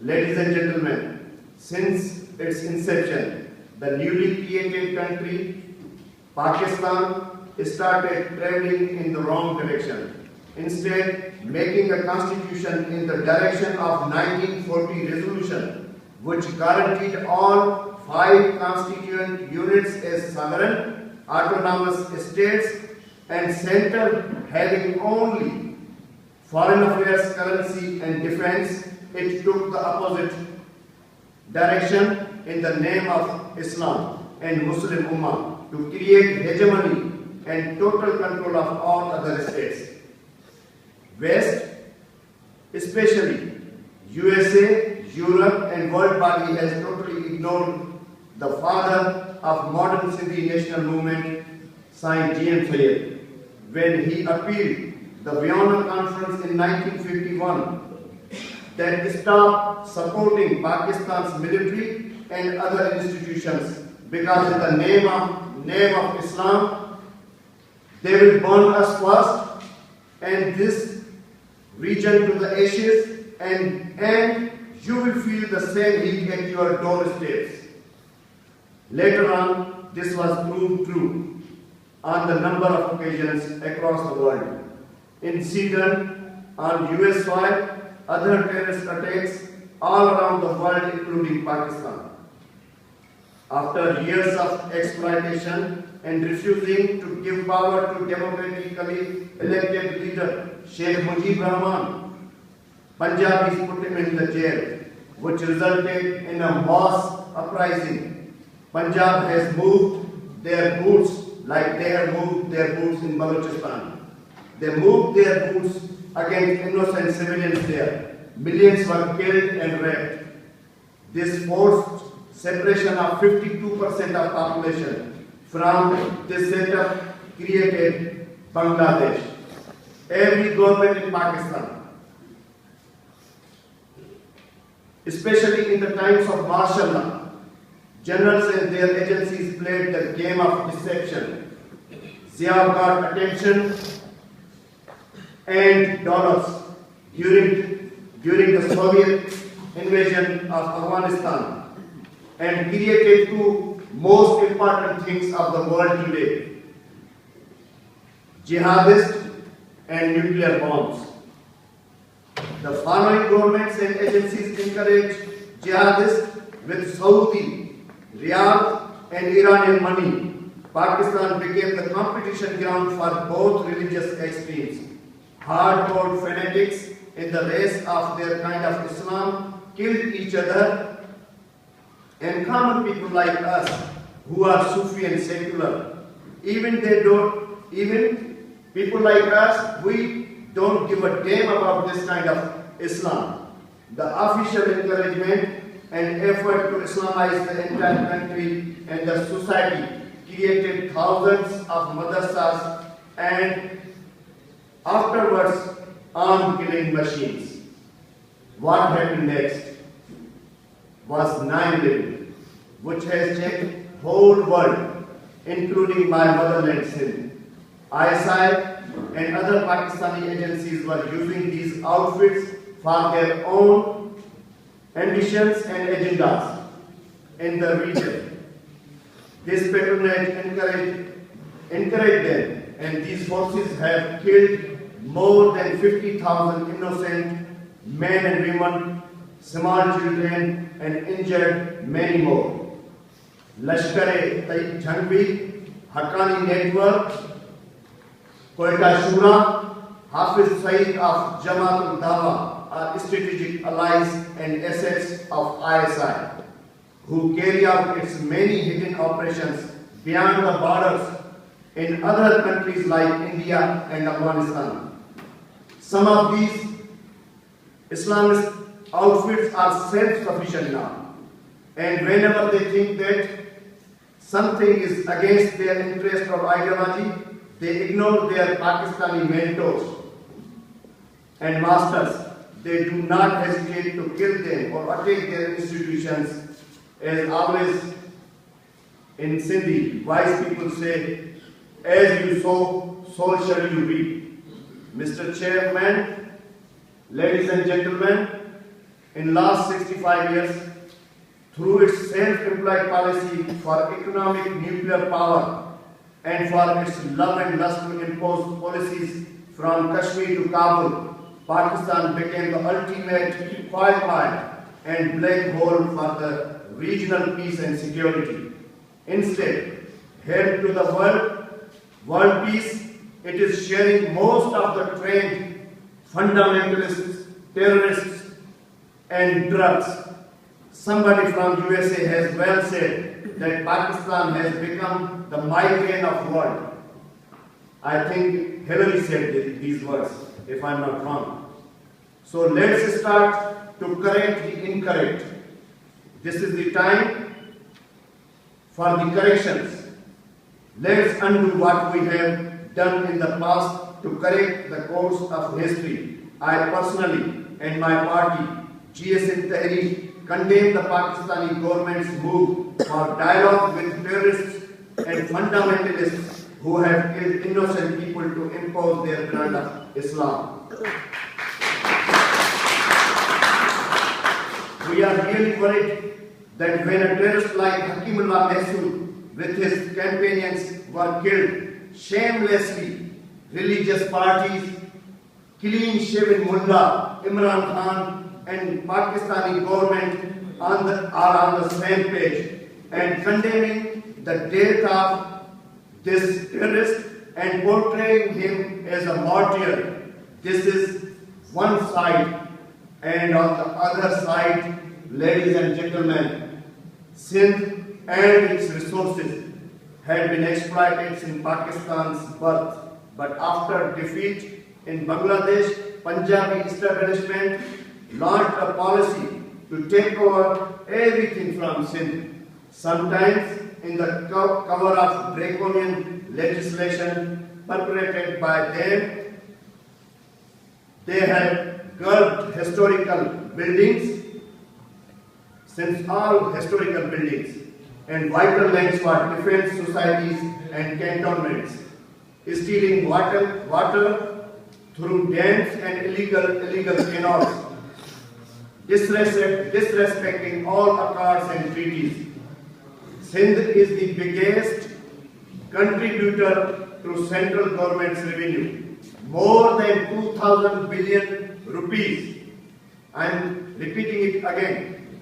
Ladies and gentlemen, since its inception, the newly created country, Pakistan, started traveling in the wrong direction. Instead, making a constitution in the direction of 1940 resolution, which guaranteed all 5 constituent units as sovereign, autonomous states, and center having only foreign affairs, currency, and defense. It took the opposite direction in the name of Islam and Muslim Ummah to create hegemony and total control of all other states. West, especially USA, Europe, and world body, has totally ignored the father of modern Sindhi national movement, Saint G.M. Sayyid, when he appealed the Vienna Conference in 1951 that stopped supporting Pakistan's military and other institutions because in the name of Islam, they will burn us first and this region to the ashes, and you will feel the same heat at your doorsteps. Later on, this was proved true on the number of occasions across the world. In Sudan, on US soil, other terrorist attacks all around the world, including Pakistan. After years of exploitation and refusing to give power to democratically elected leader Sheikh Mujib Rahman, Punjabis put him in the jail, which resulted in a mass uprising. Punjab has moved their boots like they have moved their boots in Balochistan. They moved their boots against innocent civilians there. Millions were killed and raped. This forced separation of 52% of population from this setup created Bangladesh. Every government in Pakistan, especially in the times of martial law, generals and their agencies played the game of deception. Zia got attention and dollars during the Soviet invasion of Afghanistan and created 2 most important things of the world today: jihadists and nuclear bombs. The following governments and agencies encourage jihadists with Saudi, Riyadh, and Iranian money. Pakistan became the competition ground for both religious extremes. Hardcore fanatics in the race of their kind of Islam killed each other, and common people like us who are Sufi and secular, even people like us, we don't give a damn about this kind of Islam. The official encouragement and effort to Islamize the entire country and the society created thousands of madrasas and afterwards armed killing machines. What happened next was 9/11, which has changed whole world, including my motherland Sindh. ISI and other Pakistani agencies were using these outfits for their own ambitions and agendas in the region. This patronage encouraged them, and these forces have killed more than 50,000 innocent men and women, small children, and injured many more. Lashkar-e Jhangvi, Haqqani Network, Quetta Shura, Hafiz Saeed of Jamaat al-Dawa are strategic allies and assets of ISI, who carry out its many hidden operations beyond the borders in other countries like India and Afghanistan. Some of these Islamist outfits are self-sufficient now, and whenever they think that something is against their interest or ideology, they ignore their Pakistani mentors and masters. They do not hesitate to kill them or attack their institutions. As always in Sindhi, wise people say, as you sow, so shall you reap. Mr. Chairman, ladies and gentlemen, in last 65 years through its self-implied policy for economic nuclear power and for its love and lust to impose policies from Kashmir to Kabul. Pakistan became the ultimate quagmire and black hole for the regional peace and security. Instead, help to the world peace, it is sharing most of the trained fundamentalists, terrorists, and drugs. Somebody from USA has well said that Pakistan has become the migraine of world. I think Hillary said these words, if I'm not wrong. So let's start to correct the incorrect. This is the time for the corrections. Let's undo what we have done in the past to correct the course of history. I personally and my party, GSM Tehreek, condemn the Pakistani government's move for dialogue with terrorists and fundamentalists who have killed innocent people to impose their brand of Islam. We are really worried that when a terrorist like Hakimullah Mahsood with his companions were killed shamelessly, religious parties, clean-shaven mullah, Imran Khan and Pakistani government are on the same page and condemning the death of this terrorist and portraying him as a martyr. This is one side. And on the other side, ladies and gentlemen, Sindh and its resources had been exploited since Pakistan's birth. But after defeat in Bangladesh, Punjabi establishment launched a policy to take over everything from Sindh. Sometimes in the cover of draconian legislation perpetrated by them, they have curbed historical buildings, since all historical buildings and vital lands for defense societies and cantonments, stealing water through dams and illegal canals, disrespecting all accords and treaties. Sindh is the biggest contributor to central government's revenue, more than 2,000 billion rupees. I am repeating it again,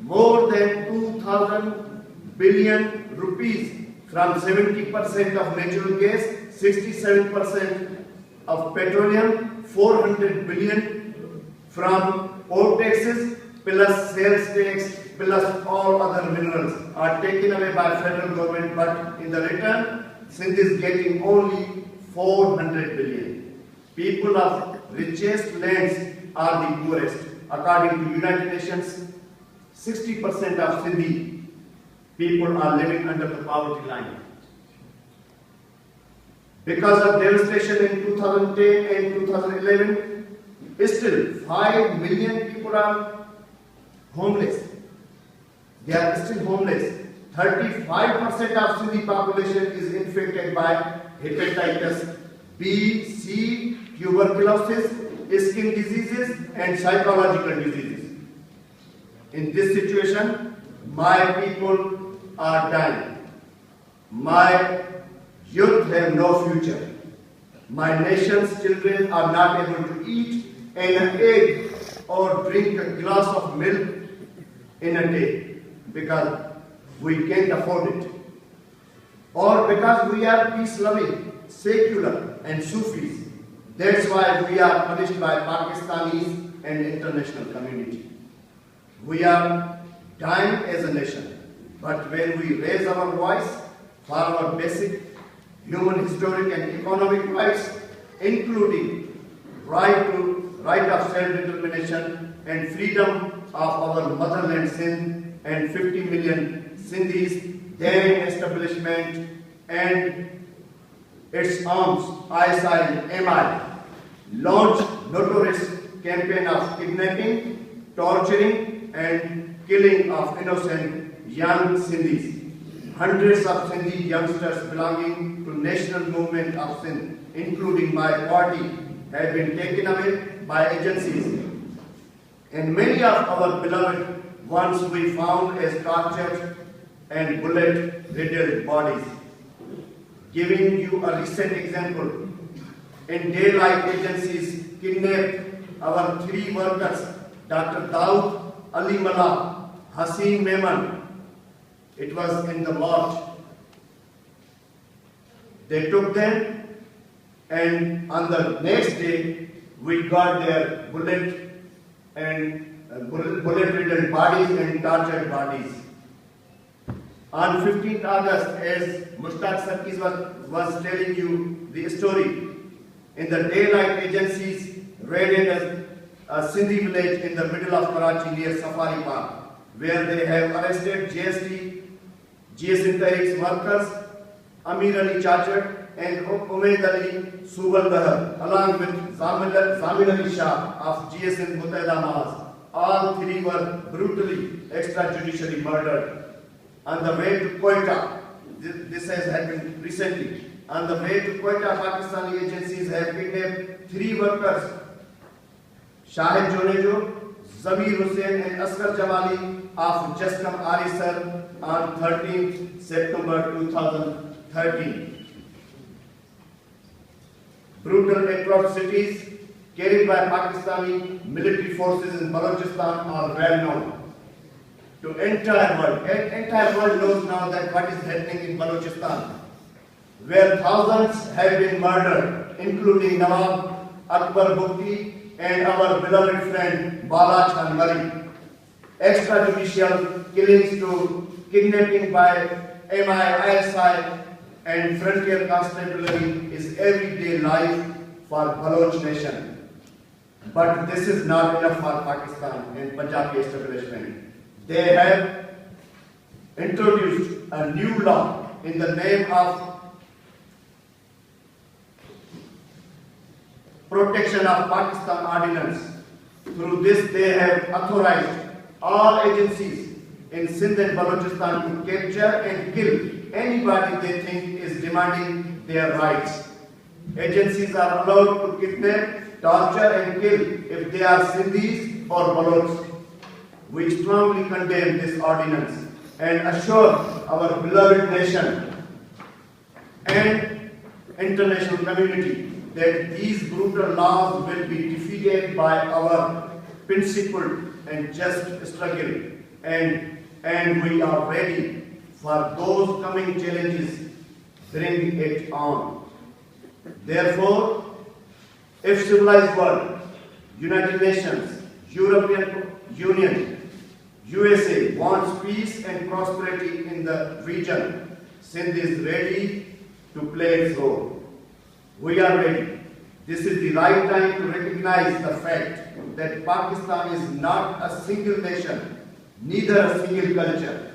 more than 2,000 billion rupees from 70% of natural gas, 67% of petroleum, 400 billion from port taxes, plus sales tax, plus all other minerals are taken away by federal government, but in the return, Sindh is getting only 400 billion. People of richest lands are the poorest. According to United Nations, 60% of Sindhi people are living under the poverty line. Because of devastation in 2010 and 2011, still 5 million people are homeless. They are still homeless. 35% of Sindhi population is infected by hepatitis B, C, tuberculosis, skin diseases and psychological diseases. In this situation, my people are dying. My youth have no future. My nation's children are not able to eat an egg or drink a glass of milk in a day because we can't afford it. Or because we are peace-loving, secular and Sufis. That's why we are punished by Pakistanis and international community. We are dying as a nation. But when we raise our voice for our basic human, historic and economic rights, including right of self-determination and freedom of our motherland Sindh and 50 million Sindhis, then establishment and its arms, ISI and MI, launched notorious campaign of kidnapping, torturing and killing of innocent young Sindhis. Hundreds of Sindhi youngsters belonging to National Movement of Sindh, including my party, have been taken away by agencies and many of our beloved ones we found as tortured and bullet-riddled bodies. Giving you a recent example, in daylight agencies kidnapped our 3 workers, Dr. Daud Ali Mallah, Haseen Mehman. It was in the March. They took them, and on the next day, we got their bullet-riddled bodies and tortured bodies. On 15th August, as Mushtaq Sarkis was telling you the story, in the daylight agencies raided a Sindhi village in the middle of Karachi near Safari Park, where they have arrested GSM Tehreek's workers, Amir Ali Chachar and Umaid Ali Subaldahar, along with Zamir Ali Shah of GSM Muttahida Mahaz. All 3 were brutally extrajudicially murdered. On the way to Quetta, this has happened recently. On the way to Quetta, Pakistani agencies have kidnapped 3 workers, Shahid Jonejo, Zamir Hussain and Asghar Jamali of Jascom Arisar on 13th September 2013. Brutal atrocities carried by Pakistani military forces in Balochistan are well known to entire world. Entire world knows now that what is happening in Balochistan, where thousands have been murdered, including Nawab Akbar Bukti and our beloved friend Bala Chanmari. Extrajudicial killings to kidnapping by MI, ISI and Frontier Constabulary is everyday life for Baloch nation. But this is not enough for Pakistan and Punjabi establishment. They have introduced a new law in the name of Protection of Pakistan Ordinance. Through this, they have authorized all agencies in Sindh and Balochistan to capture and kill anybody they think is demanding their rights. Agencies are allowed to kidnap, torture and kill if they are Sindhis or Balochs. We strongly condemn this ordinance and assure our beloved nation and international community that these brutal laws will be defeated by our principled and just struggle, and we are ready for those coming challenges. Bring it on. Therefore, if civilized world, United Nations, European Union, USA wants peace and prosperity in the region, Sindh is ready to play its role. We are ready. This is the right time to recognize the fact that Pakistan is not a single nation, neither a single culture.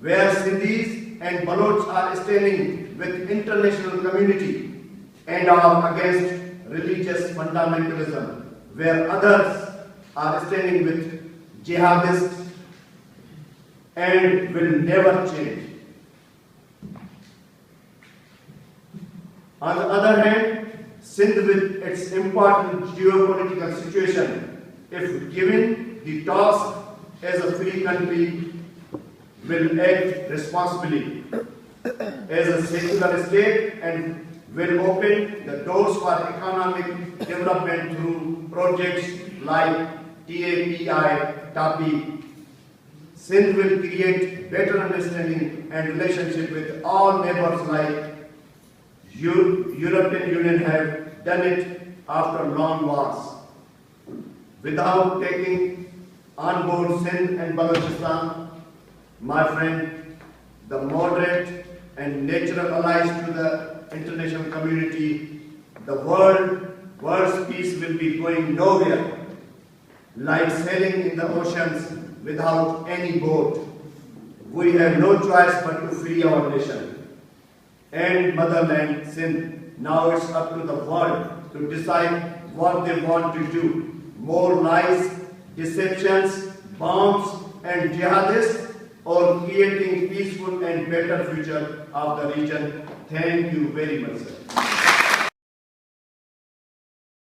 Where Sindhis and Balochs are standing with international community and are against religious fundamentalism, where others are standing with jihadists and will never change. On the other hand, Sindh, with its important geopolitical situation, if given the task as a free country, will act responsibly as a secular state and will open the doors for economic development through projects like TAPI. Sindh will create better understanding and relationship with all neighbors like European Union have done it after long wars. Without taking on board Sindh and Balochistan, my friend, the moderate and natural allies to the international community, the world's peace will be going nowhere, like sailing in the oceans without any boat. We have no choice but to free our nation and motherland Sindh. Now it's up to the world to decide what they want to do. More lies, deceptions, bombs and jihadists, or creating peaceful and better future of the region. Thank you very much, sir.